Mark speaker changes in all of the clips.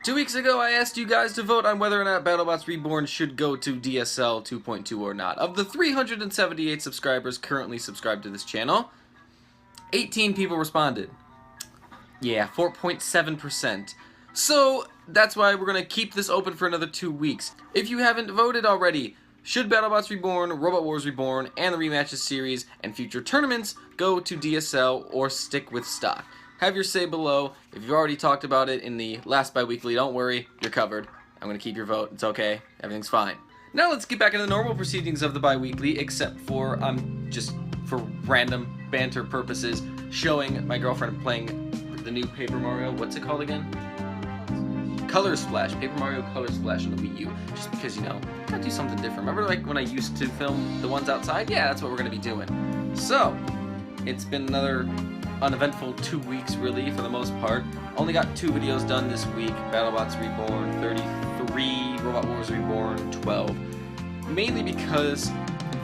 Speaker 1: 2 weeks ago, I asked you guys to vote on whether or not BattleBots Reborn should go to DSL 2.2 or not. Of the 378 subscribers currently subscribed to this channel, 18 people responded. Yeah, 4.7%. So, that's why we're going to keep this open for another 2 weeks. If you haven't voted already, should BattleBots Reborn, Robot Wars Reborn, and the Rematches series and future tournaments go to DSL or stick with stock? Have your say below. If you've already talked about it in the last Biweekly, don't worry, you're covered. I'm going to keep your vote. It's okay. Everything's fine. Now let's get back into the normal proceedings of the Biweekly, except for just for random banter purposes, showing my girlfriend playing the new Paper Mario. What's it called again? Color Splash. Paper Mario Color Splash on the Wii U. Just because, you know, gotta do something different. Remember like when I used to film the ones outside? Yeah, that's what we're going to be doing. So, it's been another uneventful 2 weeks, really, for the most part. Only got 2 videos done this week. BattleBots Reborn 33, Robot Wars Reborn 12. Mainly because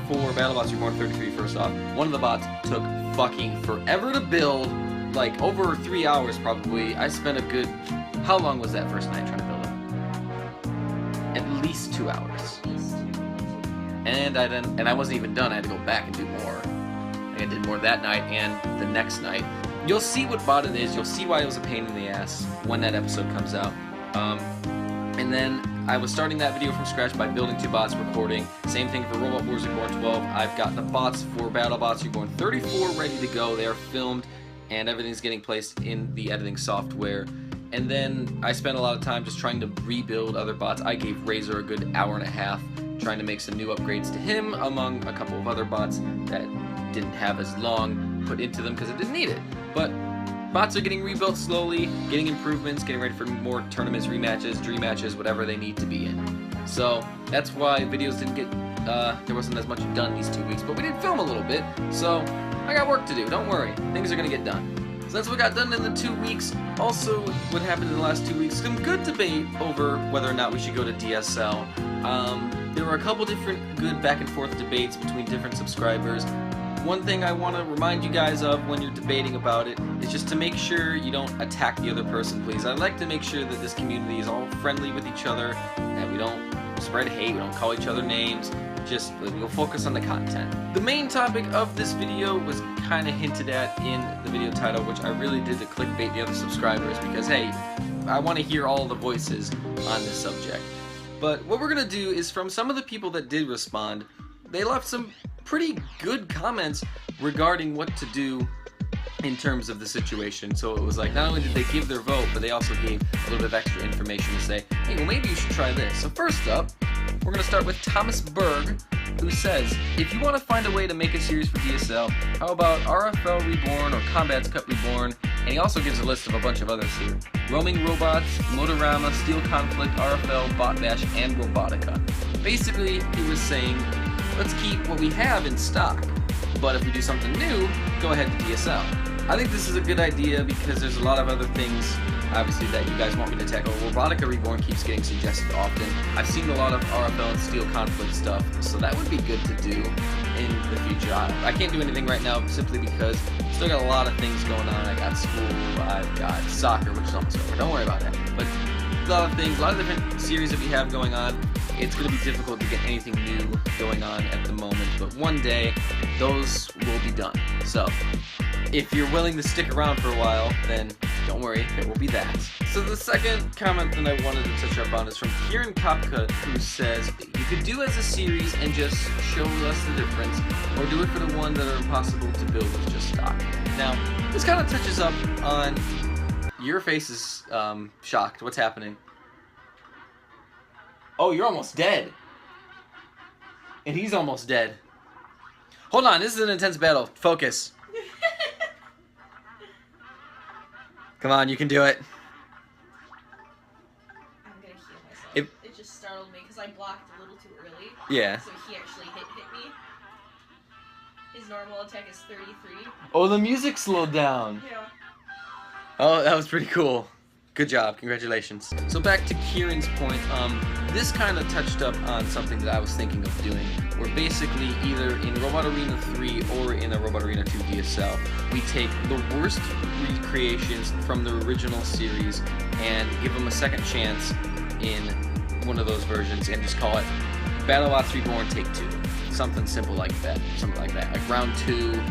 Speaker 1: for BattleBots Reborn 33, first off, one of the bots took fucking forever to build, like over 3 hours probably. I spent a good, how long was that first night trying to build it? At least 2 hours. And I wasn't even done. I had to go back and do more. I did more that night and the next night. You'll see what bot it is. You'll see why it was a pain in the ass when that episode comes out. And then I was starting that video from scratch by building 2 bots, recording. Same thing for Robot Wars Reborn 12. I've got the bots for BattleBots Reborn 34 ready to go. They are filmed and everything's getting placed in the editing software. And then I spent a lot of time just trying to rebuild other bots. I gave Razor a good hour and a half trying to make some new upgrades to him, among a couple of other bots that didn't have as long put into them because it didn't need it. But bots are getting rebuilt slowly, getting improvements, getting ready for more tournaments, rematches, dream matches, whatever they need to be in. So that's why videos didn't get, there wasn't as much done these 2 weeks, but we did film a little bit, so I got work to do, don't worry, things are gonna get done. So that's what got done in the 2 weeks. Also, what happened in the last 2 weeks, some good debate over whether or not we should go to DSL. There were a couple different good back and forth debates between different subscribers. One thing I want to remind you guys of when you're debating about it is just to make sure you don't attack the other person, please. I like to make sure that this community is all friendly with each other, and we don't spread hate, we don't call each other names, just we'll focus on the content. The main topic of this video was kind of hinted at in the video title, which I really did to clickbait the other subscribers because, hey, I want to hear all the voices on this subject. But what we're going to do is, from some of the people that did respond, they left some pretty good comments regarding what to do in terms of the situation. So it was like, not only did they give their vote, but they also gave a little bit of extra information to say, hey, well, maybe you should try this. So first up, we're going to start with Thomas Berg, who says, if you want to find a way to make a series for DSL, how about RFL Reborn or Combat's Cup Reborn? And he also gives a list of a bunch of others here. Roaming Robots, Motorama, Steel Conflict, RFL, Bot Bash, and Robotica. Basically, he was saying, let's keep what we have in stock, but if we do something new, go ahead to DSL. I think this is a good idea because there's a lot of other things, obviously, that you guys want me to tackle. Robotica Reborn keeps getting suggested often. I've seen a lot of RFL and Steel Conflict stuff, so that would be good to do in the future. I can't do anything right now simply because I still got a lot of things going on. I got school, I've got soccer, which is almost over. Don't worry about that. But a lot of things, a lot of different series that we have going on. It's going to be difficult to get anything new going on at the moment, but one day those will be done. So if you're willing to stick around for a while, then don't worry, there will be that. So the second comment that I wanted to touch up on is from Kieran Kopka, who says, you could do as a series and just show us the difference, or do it for the ones that are impossible to build with just stock. Now, this kind of touches up on, your face is shocked. What's happening? Oh, you're almost dead. And he's almost dead. Hold on, this is an intense battle. Focus. Come on, you can do it.
Speaker 2: I'm gonna heal myself. It just startled me because I blocked a little too early.
Speaker 1: Yeah.
Speaker 2: So he actually hit me. His normal attack is 33.
Speaker 1: Oh, the music slowed down.
Speaker 2: Yeah.
Speaker 1: Oh, that was pretty cool. Good job, congratulations. So back to Kieran's point, this kind of touched up on something that I was thinking of doing, where basically either in Robot Arena 3 or in a Robot Arena 2 DSL, we take the worst recreations from the original series and give them a second chance in one of those versions and just call it BattleBots Reborn Take 2. Something simple like that, like round 2,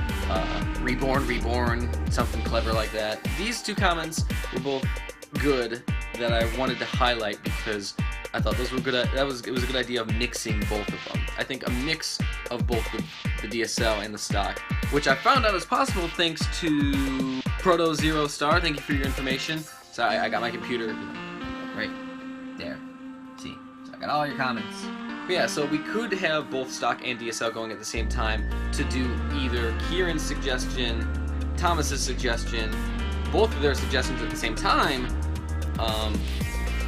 Speaker 1: Reborn, something clever like that. These two comments were both good that I wanted to highlight because I thought those were good. It was a good idea of mixing both of them. I think a mix of both the DSL and the stock, which I found out is possible thanks to Proto Zero Star. Thank you for your information. So I got my computer right there. See, so I got all your comments. But yeah, so we could have both stock and DSL going at the same time to do either Kieran's suggestion, Thomas's suggestion, both of their suggestions at the same time,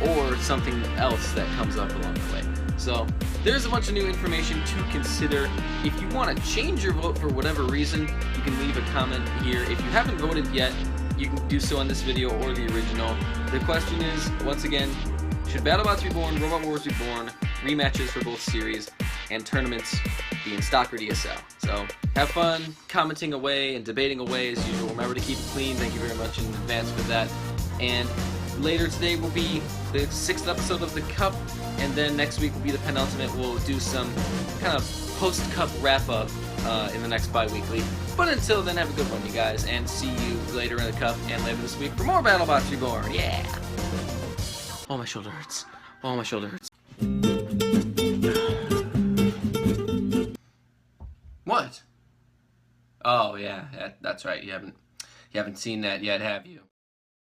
Speaker 1: or something else that comes up along the way. So there's a bunch of new information to consider. If you want to change your vote for whatever reason, you can leave a comment here. If you haven't voted yet, you can do so on this video or the original. The question is, once again, should BattleBots Reborn, Robot Wars Reborn, rematches for both series, and tournaments be in stock or DSL? So have fun commenting away and debating away as usual. Remember to keep it clean. Thank you very much in advance for that. And later today will be the 6th episode of the Cup, and then next week will be the penultimate. We'll do some kind of post-Cup wrap-up in the next Biweekly. But until then, have a good one, you guys, and see you later in the Cup and later this week for more BattleBots Reborn. Yeah! Oh, my shoulder hurts. Oh, my shoulder hurts. What? Oh, yeah, that's right. You haven't seen that yet, have you?